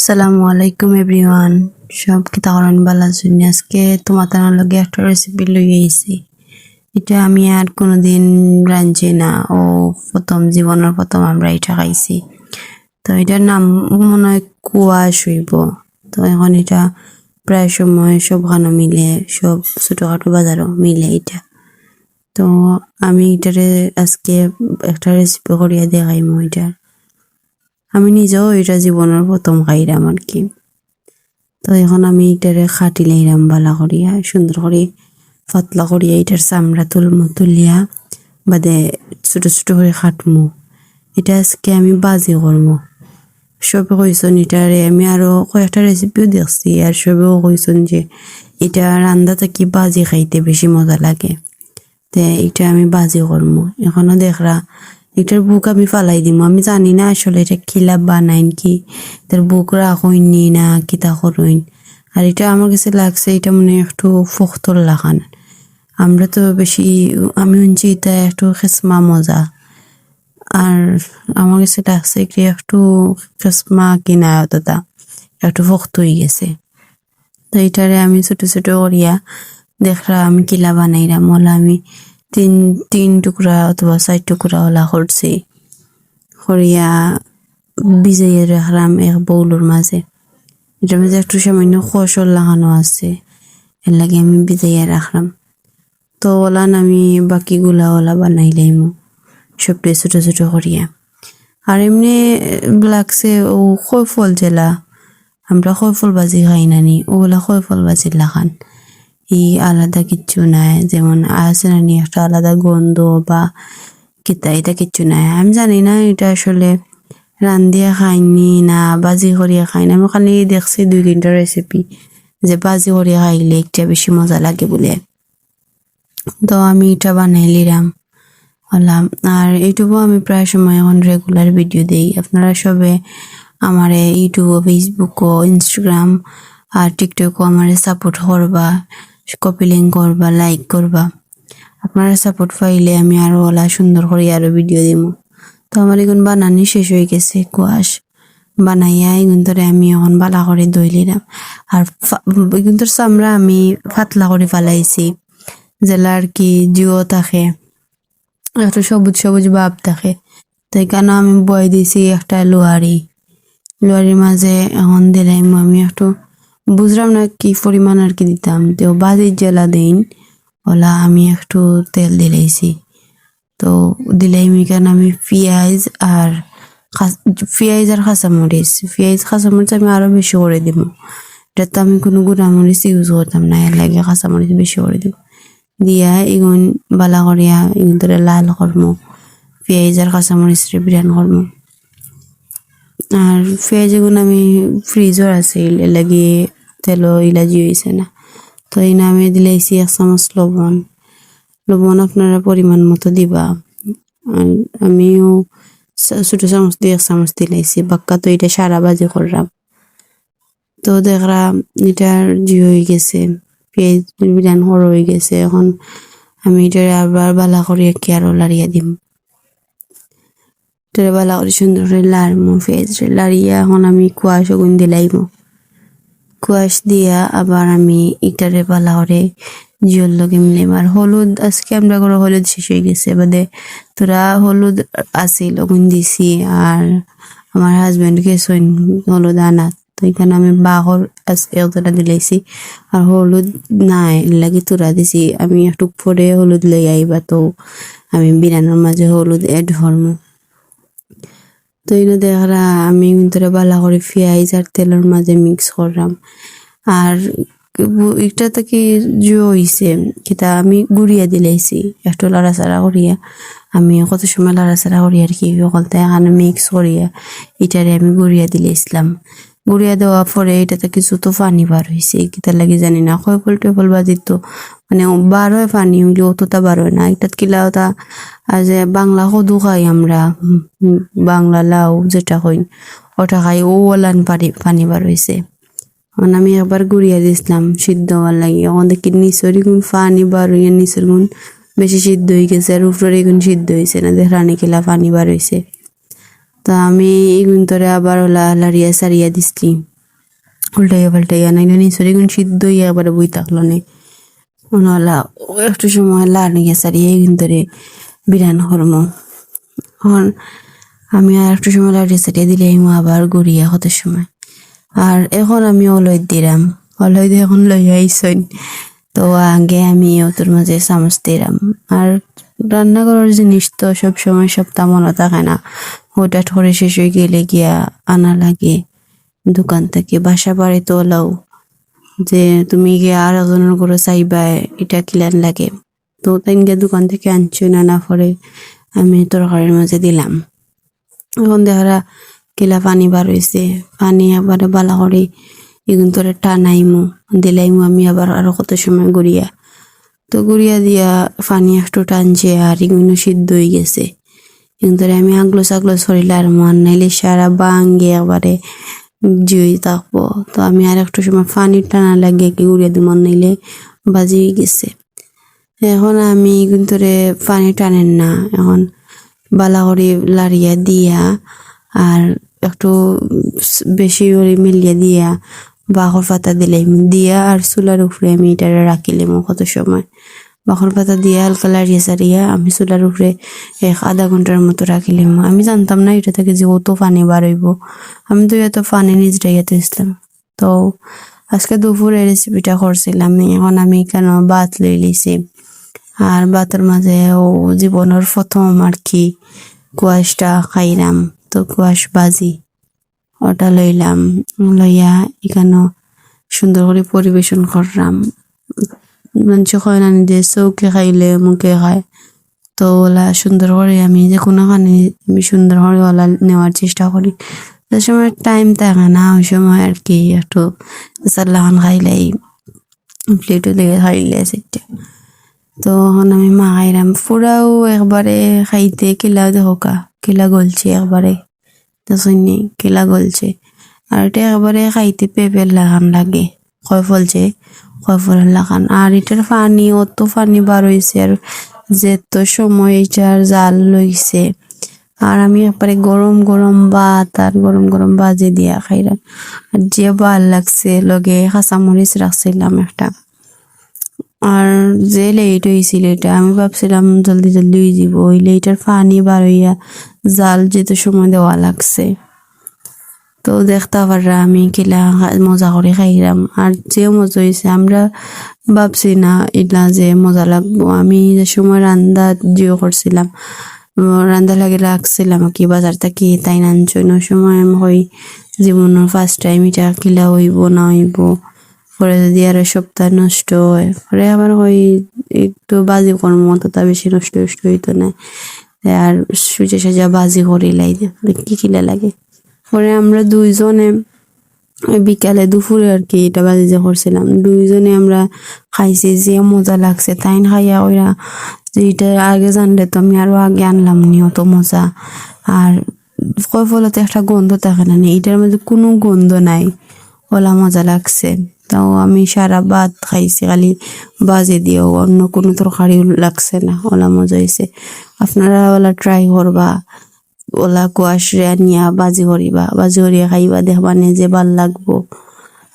আসসালামু আলাইকুম এভরিওয়ান। সব কি তাহরান বালা শুনি আজকে তোমাদের লগে একটা রেসিপি লই আইছি। এটা আমি আর কোনোদিন রাঁধছি না, ও জীবনের প্রথম আমরা এটা খাইছি। তো এটার নাম মনে হয় কুয়াশ হইব। তো এখন এটা প্রায় সময় সব খানো মিলে, সব ছোটখাটো বাজারও মিলে এটা। তো আমি এটারে আজকে একটা রেসিপি করিয়া দেখাইমু এটা। আমি নিজেও এটা জীবনের প্রথম খাইলাম আর কি। তো এখন আমি এটারে খাটি লাইলাম বালা করিয়া, সুন্দর করে পাতলা করিয়া এটার চামড়া তুলিয়া বাদে ছোট ছোট করে খাটমু। এটা আজকে আমি বাজি করবো। সবে কইসন এটারে, আমি আরো কয়েকটা রেসিপিও দেখছি আর সবেও কইসন যে এটা রান্না থাকি বাজি খাইতে বেশি মজা লাগে। তে এটা আমি বাজি করবো। এখনো দেখরা এটার বুক আমি ফালাই দিম। আমি জানি না আসলে এটা খিলা বানাইন কি, তার বুক রাখইনি না কিতা করইন। আর এটা আমার কাছে লাগছে এটা মনে একটু ফখতর লাগান। আমরা তো বেশি, আমি শুনছি এটা একটু খেসমা মজা। আর আমার কাছে লাগছে কি একটু খেসমা কিনা দাদা একটু ফক্ত হয়ে গেছে। তো এটারে আমি ছোট ছোট করিয়া দেখরা আমি কিলা বানাইলাম। ওলা আমি তিন টুকরা অথবা 4 টুকরা ওলা করছি, করিয়া ভিজাইয়া রাখলাম এক বউলের মাঝে। এটার মাঝে একটু সামান্য কৌশল লাগানো আছে, এর লাগে আমি ভিজাইয়া রাখলাম। তো ওলান আমি বাকিগুলা ওলা বানাইলাম সবটাই ছোট ছোট করিয়া। আর এমনি লাগছে ও খয় ফল জেলা, আমরা খয় ফল বাজি খাই নানি, ওগুলা খয় ফল বাজি লাগান। এই আলাদা কিচ্ছু নাই, যেমন আছে নানি একটা আলাদা গন্ধ বা কিতা, এটা কিচ্ছু নাই। আমি জানি না এটা আসলে রান্ধিয়া খাইনি না বাজি করিয়া খাইনি। আমি খালি দেখছি 2-3টা রেসিপি যে বাজি করিয়া খাইলে একটা বেশি মজা লাগে বলে। তো আমি এটা বানাই লিলাম হলাম। আর ইউটিউবও আমি প্রায় সময় এখন রেগুলার ভিডিও দেই। আপনারা সবে আমার ইউটিউব, ফেসবুক, ইনস্টাগ্রাম আর টিকটকও আমার সাপোর্ট করবা, কপি লিঙ্ক করবা, লাইক করবা। আপনারা সাপোর্ট পাইলে আমি আরো ওলা সুন্দর করে আরো ভিডিও দিব। তো আমার এখন বানানি শেষ হয়ে গেছে কুয়াশ বানাইয়া এগুন ধরে আমি এখন বালা করে দই লিলাম। আর এগুন তোর চামড়া আমি পাতলা করে ফালাইছি, জেলা আর কি জিও থাকে একটু সবুজ সবুজ ভাব থাকে। তাই কেন আমি বয় দিছি একটা লোহারির মাঝে এখন দিলাম আমি একটু, বুঝলাম না কি পরিমাণ আর কি দিতাম। তো বাজির জেলা দিন ওলা আমি একটু তেল দিলাইছি। তো দিলাইম এখানে আমি পেঁয়াজ আর কাঁচামরিচ আমি আরো বেশি করে দিব। এটাতে আমি কোনো গুঁড়ামরিচ ইউজ করতাম না, এর লাগে কাঁচামরিচ বেশি করে দিব। দিয়া এগুন বালা করিয়া এগুন ধরে লাল করমু, পেঁয়াজ আর কাঁচামরিচের বিরান করমু। আর পেঁয়াজ এগুন আমি ফ্রিজও আছে, এর লাগে তেলও ইলাজি হয়েছে না। তো এই না আমি দিলাইছি 1 চামচ লবণ আপনারা পরিমাণ মতো দিবা। আর আমিও ছোট চামচ দিয়ে 1 চামচ দিলাইছি, বাক্কা তো এটা সারা বাজি করলাম। তো দেখলাম এটার হয়ে গেছে, পেঁয়াজ বিরান হড় হয়ে গেছে। এখন আমি এটা আবার বালা করে কি আরো লাড়িয়া দিম। এটা বালা করে সুন্দর করে লাড়মু, পেঁয়াজ লাড়িয়া এখন আমি কুয়াশ গুন দিলাইমু। কুয়াশ দিয়া আবার আমি ইটারে বালা করে জিওর লগে মিলাইম। আর হলুদ আজকে আমরা করে হলুদ শেষ হয়ে গেছে, বাদে তোরা হলুদ আসিল ওগুন দিছি। আর আমার হাজবেন্ডকে সইন হলুদ আনা, তো এখানে আমি বাহর এতটা দিলাইছি। আর হলুদ নাই লাগি তোরা দিছি, আমি একটু পরে হলুদ লই আইবা। তো আমি বিরানোর মাঝে হলুদ এড হরমু। তো এই দেখরা আমি তোরা বালা করে পেঁয়াজ আর তেলের মাঝে মিক্স করলাম। আর একটা থেকে জিও হইছে কিতা আমি গুড়িয়া দিলাইছি একটু লাড়াচাড়া করিয়া। আমি কত সময় লাড়াচাড়া করি আর কি সকলতে এখানে মিক্স করিয়া এটারে আমি গুড়িয়া দিলাইছিলাম। গুড়িয়া দেওয়ার পরে এটা থেকে যত পানি বার হয়েছে কিতার লাগে জানি না, কয় ফল বাজিত তো মানে বার হয় পানি হইলে অতটা বার হয় না। এটা কিলা ওটা যে বাংলা কদু খাই আমরা, বাংলা লাউ যেটা হই ওটা খাই, ও ওলান পানি বার হয়েছে। মানে আমি একবার গুড়িয়া দিছিলাম সিদ্ধ হওয়ার লাগে, এখন দেখি নিচের গুণ পানি বার হইয়া নিচের গুণ বেশি সিদ্ধ হয়ে গেছে, আর উপরের এগুন সিদ্ধ হয়েছে না, দেখ রানী কিলা পানি বার হয়েছে। তো আমি এগুন তোরে আবার ওলা লাড়িয়া সারিয়া দিছি। উল্টাইয়া পাল্টাইয়া নাইলে নিচরে গুণ সিদ্ধ হইয়া একবারে বই থাকলো নে ওনালা ও একটু সময় লাড়িয়ে সারিয়ে কিন্তু বিরান হরম এখন আমি আর একটু সময় লাড়িয়ে সারিয়ে দিলে আবার গড়িয়া কত সময় আর এখন আমি অলয় দিলাম অলয় দিয়ে এখন লইয়া আইসইন তো আগে আমি ওদের মাঝে চামচ দিলাম আর রান্না করার জিনিস তো সব সময় সপ্তাহ মনে থাকে না হঠাৎ করে শেষ হয়ে গেলে গিয়া আনা লাগে দোকান থেকে বাসা বাড়িতে ওলাও যে তুমি গিয়ে আর একজনের করে চাইবা এটা কিলান লাগে তো তাই গিয়ে দোকান থেকে আনছো না পরে আমি তরকারির মাঝে দিলাম এখন দেখা কিলা পানি বার হয়েছে পানি আবার বালা করে এগুন তোরে টানাইমু দিলাইমু আমি আবার আরো কত সময় গড়িয়া তো গড়িয়া দিয়া পানি একটু টানছে আর এগুলো সিদ্ধ হয়ে গেছে কিন্তু আমি আগলো সাগলো সরিলে আর মন নাইলে সারা বাঙ্গে একবারে জুই থাকবো তো আমি আর একটু সময় পানি টানা লাগে কি উড়িয়ে দিব নাইলে বাজি গেছে এখন আমি কিন্তু পানি টানেন না এখন বালা করে লাড়িয়া দিয়া আর একটু বেশি করে মিলিয়ে দিয়া বাখর পাতা দিলাম দিয়া আর চুলার উপরে আমি এটা রাখিলাম কত সময় বাখর পাতা দিয়া হালকা লাড়িয়ে সারিয়া আমি চুলার উপরে আধা ঘন্টার মতো রাখিলাম আমি জানতাম না এটা থেকে যে অত পানি বার হইব আমি তো এত পানি নিজরাইয়াতে ইসলাম তো আজকে দুপুরে রেসিপিটা করছিলাম এখন আমি কেন ভাত লই লিছি আর ভাতের মাঝে ও জীবনের প্রথম আর কি কুয়াশটা খাইলাম তো কুয়াশ বাজি ওটা লইলাম লইয়া এখানে সুন্দর করে পরিবেশন করলাম মানুষ হয় না যে চৌকে খাইলে মুখে খায় তো ওলা সুন্দর করে আমি যে কোনো খানে আমি সুন্দর করে ওলা নেওয়ার চেষ্টা করি যে সময় টাইম থাকে না ওই সময় আর কি একটু সাল্লাহান খাইলেই প্লেটও লেগে খাইলে সেটা তো এখন আমি খাইলাম পুরাও একবারে খাইতে কিলা দেখা কিলা গলছে একবারে দেখনি কিলা গলছে আর এটা একবারে খাইতে পেঁপের লাগান লাগে কয় ফলছে কয় ফলের লাগান আর এটার পানি অত পানি বার হয়েছে আর যে তো সময় এটার জাল লইছে আর আমি একবারে গরম গরম ভাত আর গরম গরম ভাজি দিয়া খাইলাম আর যে ভাল লাগছে লগে কাঁচামরিচ রাখছিলাম একটা আর যে লেট হয়েছিল এটা আমি ভাবছিলাম জলদি জলদি হয়ে যাব ওই লেটার পানি বার হইয়া জাল যেতে সময় দেওয়া লাগছে তো দেখতে পাররা আমি কিলা মজা করে খাইলাম আর যে মজা হয়েছে আমরা ভাবছি না এটা যে মজা লাগবো আমি যে সময় রান্না জিও করছিলাম রান্না লাগে রাখছিলাম কি বাজার থেকে তাই নানছই না সময় আমি হই জীবনের ফার্স্ট টাইম এটা কিলা হইব না হইব পরে যদি আরো সপ্তাহ নষ্ট হয় পরে আবার ওই একটু বাজি কর্ম তা বেশি নষ্ট হইতো না আর সুজে সাজা বাজি করিলাই কি কিলা লাগে পরে আমরা দুইজনে বিকালে দুপুরে আর কি এটা বাজি যে করছিলাম দুইজনে আমরা খাইছি যে মজা লাগছে তাই খাইয়া ওরা যে এটা আগে জানলে তো আমি আরো আগে আনলাম নি অত মজা আর কয় ফলতে একটা গন্ধ থাকে না এটার মধ্যে কোনো গন্ধ নাই ওলা মজা লাগছে তাও আমি সারা ভাত খাইছি খালি বাজে দিয়েও অন্য কোনো তরকারি লাগছে না ওলা মজা হয়েছে আপনারা ওলা ট্রাই করবা ওলা কুয়াশ নিয়া বাজি করিয়া খাইবা দেখবানে যে ভাল লাগবো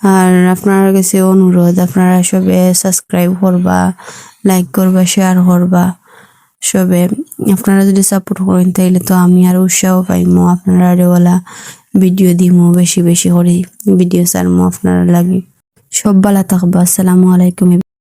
আর আপনার কাছে অনুরোধ আপনারা সবে সাবস্ক্রাইব করবা লাইক করবা শেয়ার করবা সবে আপনারা যদি সাপোর্ট করেন তাইলে তো আমি আর উৎসাহ পাইমো আপনারা ওলা ভিডিও দিমু বেশি বেশি করে ভিডিও ছাড়মু আপনারা লাগে সব ভালো থাকবা আসসালামু আলাইকুম।